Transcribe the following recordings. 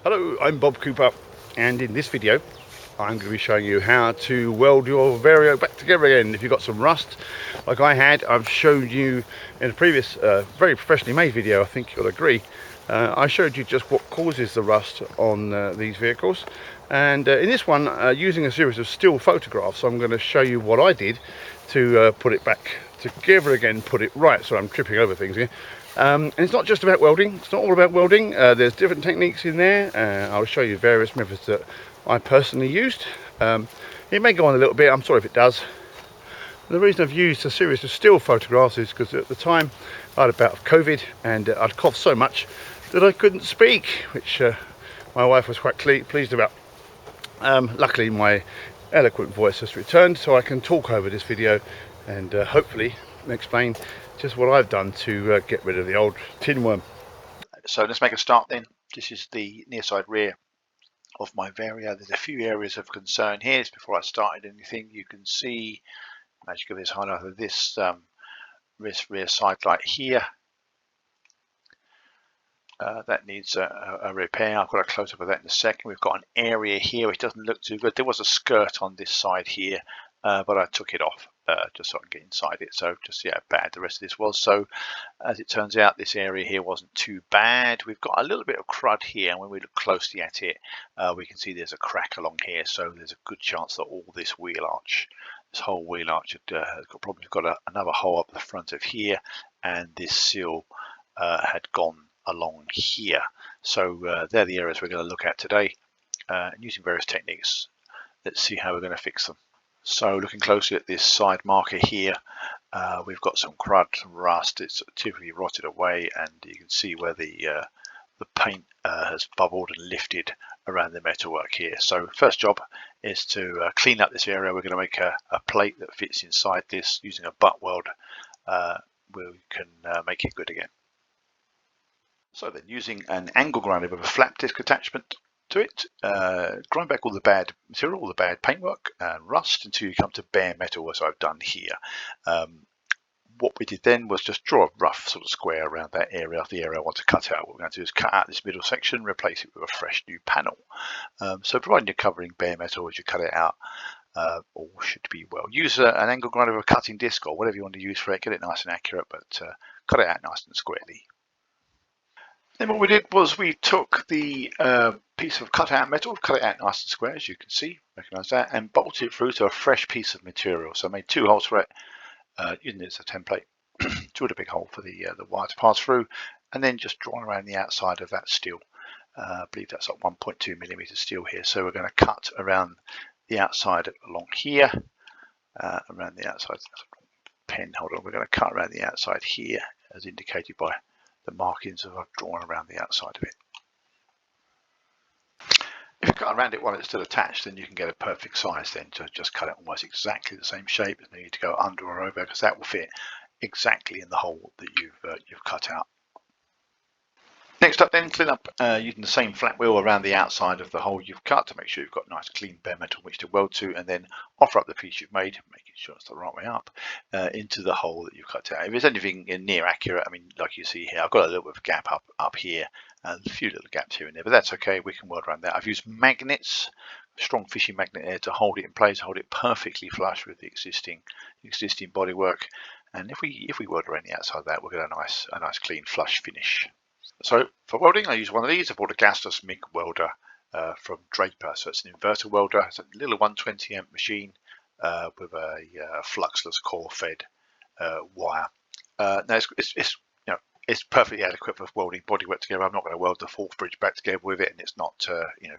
Hello, I'm Bob Cooper, and in this video I'm going to be showing you how to weld your Vario back together again. If you've got some rust like I had, I've shown you in a previous very professionally made video, I think you'll agree, I showed you just what causes the rust on these vehicles, and in this one using a series of still photographs I'm going to show you what I did to put it back together again, put it right. So I'm tripping over things here. And it's not just about welding, it's not all about welding. There's different techniques in there. I'll show you various methods that I personally used. It may go on a little bit, I'm sorry if it does. And the reason I've used a series of still photographs is because at the time I had a bout of COVID and I'd coughed so much that I couldn't speak, which my wife was quite pleased about. Luckily my eloquent voice has returned, so I can talk over this video and hopefully explain just what I've done to get rid of the old tin worm. So let's make a start then. This is the near side rear of my Vario. There's a few areas of concern here. Before I started anything, you can see, as you give this highlight of this rear side light here. That needs a repair. I've got a close up of that in a second. We've got an area here which doesn't look too good. There was a skirt on this side here, but I took it off just so I can get inside it. So just see how bad the rest of this was. So as it turns out, this area here wasn't too bad. We've got a little bit of crud here, and when we look closely at it, we can see there's a crack along here. So there's a good chance that all this wheel arch, this whole wheel arch has probably got another hole up the front of here, and this seal had gone along here. So they're the areas we're going to look at today, and using various techniques. Let's see how we're going to fix them. So looking closely at this side marker here, we've got some crud, some rust. It's typically rotted away, and you can see where the paint has bubbled and lifted around the metalwork here. So first job is to clean up this area. We're going to make a plate that fits inside this using a butt weld. We can make it good again. So then, using an angle grinder with a flap disc attachment to it, grind back all the bad material, all the bad paintwork and rust until you come to bare metal, as I've done here. What we did then was just draw a rough sort of square around that area, the area I want to cut out. What we're going to do is cut out this middle section, replace it with a fresh new panel. So providing you're covering bare metal as you cut it out, all should be well. Use an angle grinder with a cutting disc or whatever you want to use for it. Get it nice and accurate, but cut it out nice and squarely. Then what we did was we took the piece of cut out metal, cut it out nice and square, as you can see, recognize that, and bolted it through to a fresh piece of material. So I made 2 holes for it, using it as a template, drilled a big hole for the wire to pass through, and then just drawn around the outside of that steel. I believe that's like 1.2 millimeter steel here. So we're going to cut around the outside along here, around the outside. Pen, hold on, we're going to cut around the outside here, as indicated by the markings that I've drawn around the outside of it. If you cut around it while it's still attached, then you can get a perfect size then to just cut it almost exactly the same shape. There's no need to go under or over, because that will fit exactly in the hole that you've cut out. Next up then, clean up using the same flat wheel around the outside of the hole you've cut to make sure you've got nice clean bare metal which to weld to, and then offer up the piece you've made, making sure it's the right way up, into the hole that you've cut out. If it's anything near accurate, I mean, like you see here, I've got a little bit of a gap up here, and a few little gaps here and there, but that's okay, we can weld around that. I've used magnets, a strong fishing magnet there to hold it in place, hold it perfectly flush with the existing bodywork, and if we weld around the outside of that, we'll get a nice clean flush finish. So for welding, I use one of these. I bought a gasless MIG welder from Draper. So it's an inverter welder. It's a little 120 amp machine with a fluxless core fed wire. Now it's perfectly adequate for welding bodywork together. I'm not going to weld the fourth bridge back together with it, and it's not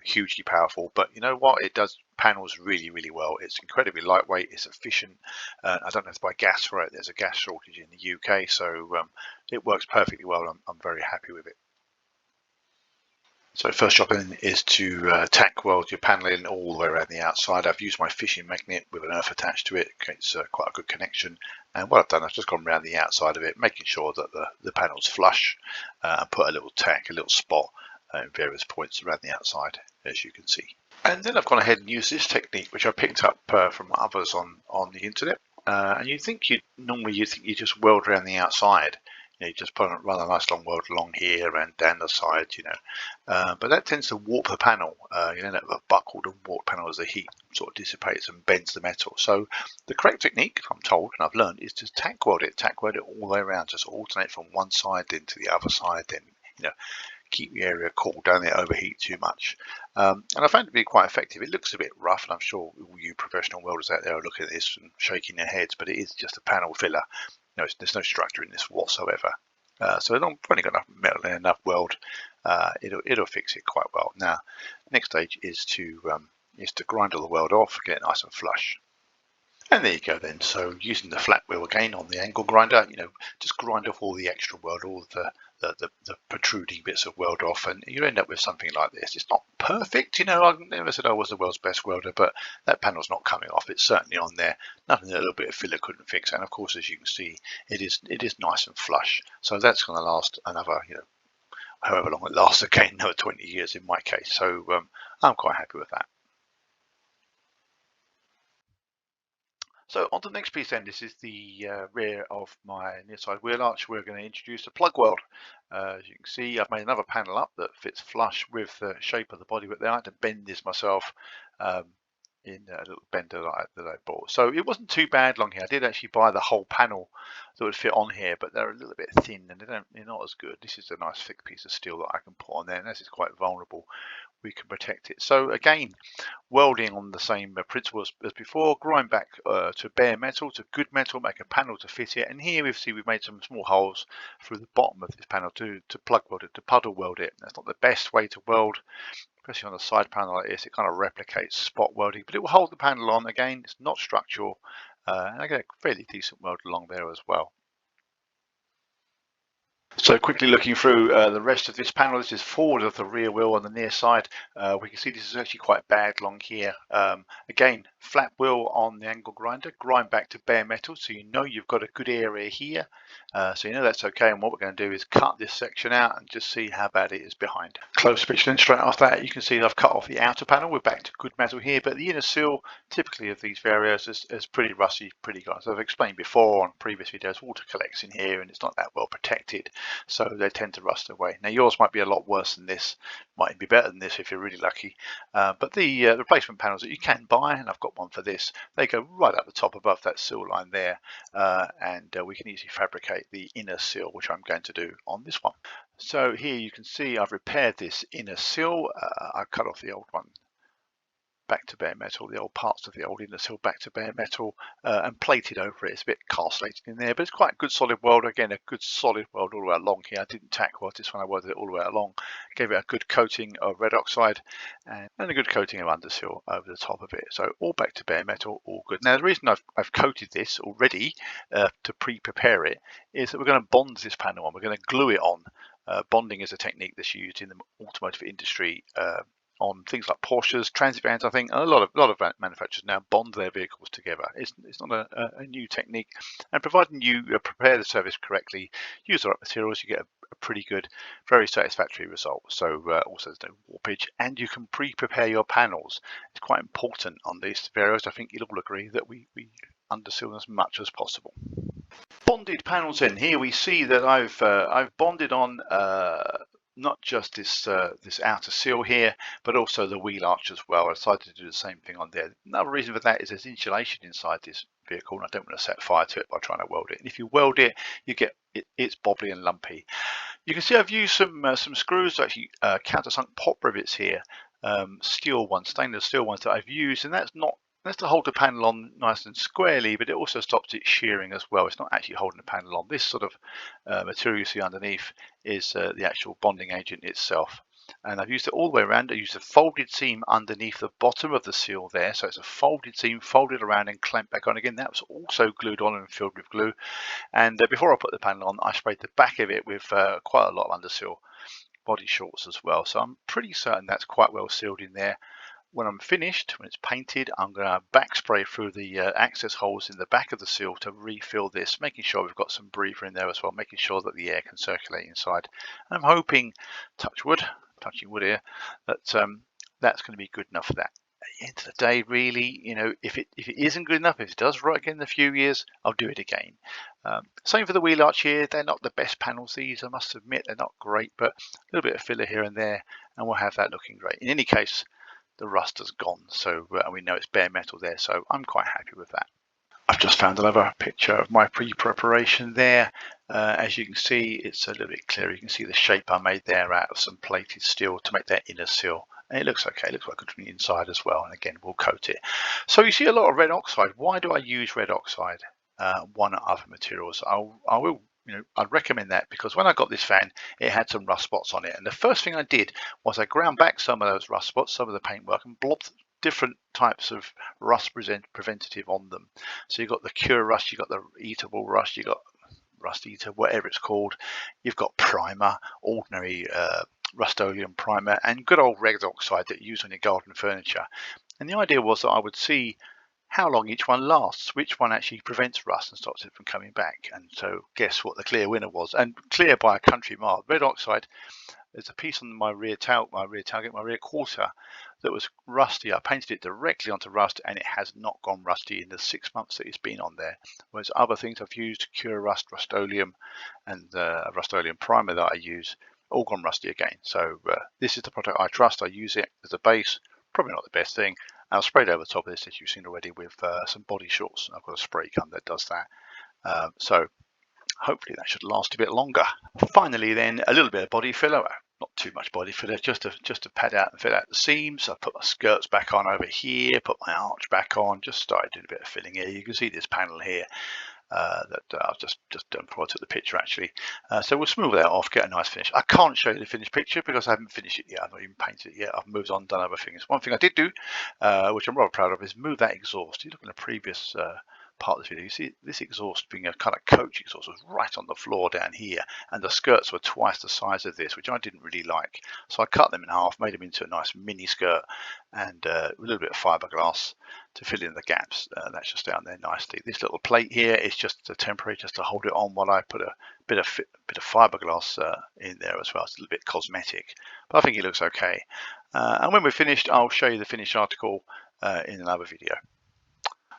hugely powerful. But you know what? It does panels really, really well. It's incredibly lightweight. It's efficient. I don't have to buy gas for it. There's a gas shortage in the UK, so it works perfectly well. I'm very happy with it. So first job then is to tack weld your panel in all the way around the outside. I've used my fishing magnet with an earth attached to it. It's quite a good connection. And what I've done, I've just gone around the outside of it, making sure that the panel's flush, and put a little tack, a little spot in various points around the outside, as you can see. And then I've gone ahead and used this technique, which I picked up from others on the internet. And you think you just weld around the outside You just run a nice long weld along here and down the side, but that tends to warp the panel. You end up with a buckled and warped panel as the heat sort of dissipates and bends the metal. So the correct technique, I'm told and I've learned, is to tack weld it all the way around. Just alternate from one side then to the other side, then keep the area cool, don't let it overheat too much. And I found it to be quite effective. It looks a bit rough, and I'm sure all you professional welders out there are looking at this and shaking their heads, but it is just a panel filler. There's no structure in this whatsoever. So I've only got enough metal and enough weld. It'll fix it quite well. Now, next stage is to grind all the weld off, get it nice and flush. And there you go then. So using the flat wheel again on the angle grinder, just grind off all the extra weld, all the protruding bits of weld off, and you end up with something like this. It's not perfect, I never said I was the world's best welder, but that panel's not coming off. It's certainly on there. Nothing that a little bit of filler couldn't fix. And of course, as you can see, it is nice and flush. So that's going to last another, however long it lasts, again, another 20 years in my case. So I'm quite happy with that. So on to the next piece then, this is the rear of my near side wheel arch. We're going to introduce a plug weld. As you can see, I've made another panel up that fits flush with the shape of the body, but then I had to bend this myself in a little bender that I bought. So it wasn't too bad long here. I did actually buy the whole panel that would fit on here, but they're a little bit thin and they're not as good. This is a nice thick piece of steel that I can put on there, and this is quite vulnerable. We can protect it. So again, welding on the same principle as before, grind back to bare metal, to good metal, make a panel to fit it. And here we've made some small holes through the bottom of this panel to plug weld it, to puddle weld it. That's not the best way to weld, especially on a side panel like this. It kind of replicates spot welding, but it will hold the panel on. Again, it's not structural, and I get a fairly decent weld along there as well. So quickly looking through the rest of this panel, this is forward of the rear wheel on the near side. We can see this is actually quite bad long here. Again, flat wheel on the angle grinder, grind back to bare metal, so you've got a good area here. So that's okay, and what we're going to do is cut this section out and just see how bad it is behind. Close picture then, straight after that, you can see I've cut off the outer panel. We're back to good metal here, but the inner seal, typically of these Varios, is pretty rusty, pretty gone. So I've explained before on previous videos, water collects in here and it's not that well protected, so they tend to rust away. Now yours might be a lot worse than this, might be better than this if you're really lucky, but the replacement panels that you can buy, and I've got one for this, they go right up the top above that seal line there, and we can easily fabricate the inner seal, which I'm going to do on this one. So here you can see I've repaired this inner seal. I've cut off the old one back to bare metal, the old parts of the old inner seal back to bare metal, and plated over it. It's a bit castellated in there, but it's quite a good solid weld. Again, a good solid weld all the way along here. I didn't tack weld this one, I welded it all the way along. Gave it a good coating of red oxide and a good coating of underseal over the top of it. So all back to bare metal, all good. Now the reason I've coated this already to pre-prepare it is that we're going to bond this panel on. We're going to glue it on. Bonding is a technique that's used in the automotive industry on things like Porsches, transit vans, I think, and a lot of manufacturers now bond their vehicles together. It's not a new technique, and providing you prepare the service correctly, use the right materials, you get a pretty good, very satisfactory result. So also there's no warpage, and you can pre-prepare your panels. It's quite important on these Varios. I think you'll all agree that we underseal as much as possible. Bonded panels in here, we see that I've bonded on not just this outer seal here, but also the wheel arch as well. I decided to do the same thing on there. Another reason for that is there's insulation inside this vehicle, and I don't want to set fire to it by trying to weld it. And if you weld it, you get it's bobbly and lumpy. You can see I've used some screws, actually countersunk pop rivets here, steel ones, stainless steel ones that I've used, and that's to hold the panel on nice and squarely, but it also stops it shearing as well. It's not actually holding the panel on. This sort of material you see underneath is the actual bonding agent itself. And I've used it all the way around. I used a folded seam underneath the bottom of the seal there. So it's a folded seam, folded around and clamped back on. Again, that was also glued on and filled with glue. And before I put the panel on, I sprayed the back of it with quite a lot of underseal body shorts as well. So I'm pretty certain that's quite well sealed in there. When I'm finished, when it's painted, I'm going to back spray through the access holes in the back of the seal to refill this, making sure we've got some breather in there as well, making sure that the air can circulate inside. And I'm hoping, touching wood here, that that's going to be good enough for that. the end of the day, really, if it isn't good enough, if it does rot again in a few years, I'll do it again. Same for the wheel arch here. They're not the best panels, these, I must admit. They're not great, but a little bit of filler here and there, and we'll have that looking great. In any case, the rust has gone, so we know it's bare metal there, so I'm quite happy with that. I've just found another picture of my pre-preparation there. As you can see, it's a little bit clearer. You can see the shape I made there out of some plated steel to make that inner seal. And it looks okay, it looks like good from the inside as well. And again, we'll coat it. So you see a lot of red oxide. Why do I use red oxide? One other materials. I will, I'd recommend that because when I got this fan, it had some rust spots on it. And the first thing I did was I ground back some of those rust spots, some of the paintwork, and blobbed different types of rust preventative on them. So you've got the cure rust, you've got the eatable rust, you've got rust eater, whatever it's called. You've got primer, ordinary Rust-Oleum primer, and good old red oxide that you use on your garden furniture. And the idea was that I would see how long each one lasts, which one actually prevents rust and stops it from coming back. And so guess what the clear winner was, and clear by a country mile. Red oxide, there's a piece on my rear tailgate, my rear quarter that was rusty. I painted it directly onto rust and it has not gone rusty in the 6 months that it's been on there. Whereas other things I've used, Cure Rust, Rust-Oleum, and Rust-Oleum primer that I use, all gone rusty again. So this is the product I trust. I use it as a base. Probably not the best thing. I'll spray it over the top of this, as you've seen already, with some body shorts. I've got a spray gun that does that. So hopefully that should last a bit longer. Finally then, a little bit of body filler. Not too much body filler, just to pad out and fill out the seams. I put my skirts back on over here, put my arch back on, just started doing a bit of filling here. You can see this panel here that I've just done before I took the picture actually. So we'll smooth that off, get a nice finish. I can't show you the finished picture because I haven't finished it yet. I've not even painted it yet. I've moved on, done other things. One thing I did do, which I'm rather proud of, is move that exhaust. You look in the previous part of this video, you see this exhaust being a kind of coach exhaust was right on the floor down here, and the skirts were twice the size of this, which I didn't really like. So I cut them in half, made them into a nice mini skirt, and a little bit of fiberglass to fill in the gaps. That's just down there nicely. This little plate here is just a temporary, just to hold it on while I put a bit of fiberglass in there as well. It's a little bit cosmetic, but I think it looks okay. And when we're finished, I'll show you the finished article in another video.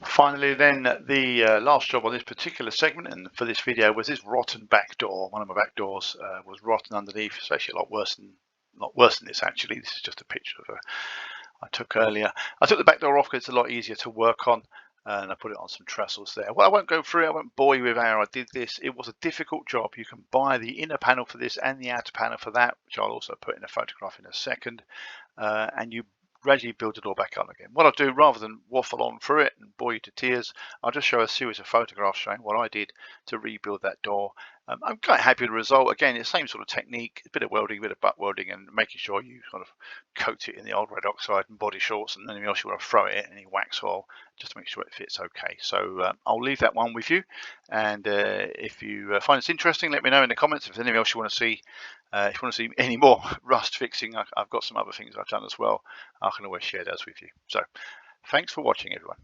Finally then, the last job on this particular segment and for this video was this rotten back door. One of my back doors was rotten underneath. It's actually a lot worse than this actually. This is just a picture of I took earlier. I took the back door off because it's a lot easier to work on, and I put it on some trestles there. Well, I won't go through it. I won't bore you with how I did this. It was a difficult job. You can buy the inner panel for this and the outer panel for that, which I'll also put in a photograph in a second, and you gradually build it all back up again. What I'll do, rather than waffle on through it and bore you to tears, I'll just show a series of photographs showing what I did to rebuild that door. I'm quite happy with the result. Again, it's the same sort of technique, a bit of welding, a bit of butt welding, and making sure you sort of coat it in the old red oxide and body shorts, and anything else you want to throw it in any wax oil, just to make sure it fits okay. So I'll leave that one with you, and if you find this interesting, let me know in the comments. If there's anything else you want to see, if you want to see any more rust fixing, I've got some other things I've done as well. I can always share those with you. So thanks for watching, everyone.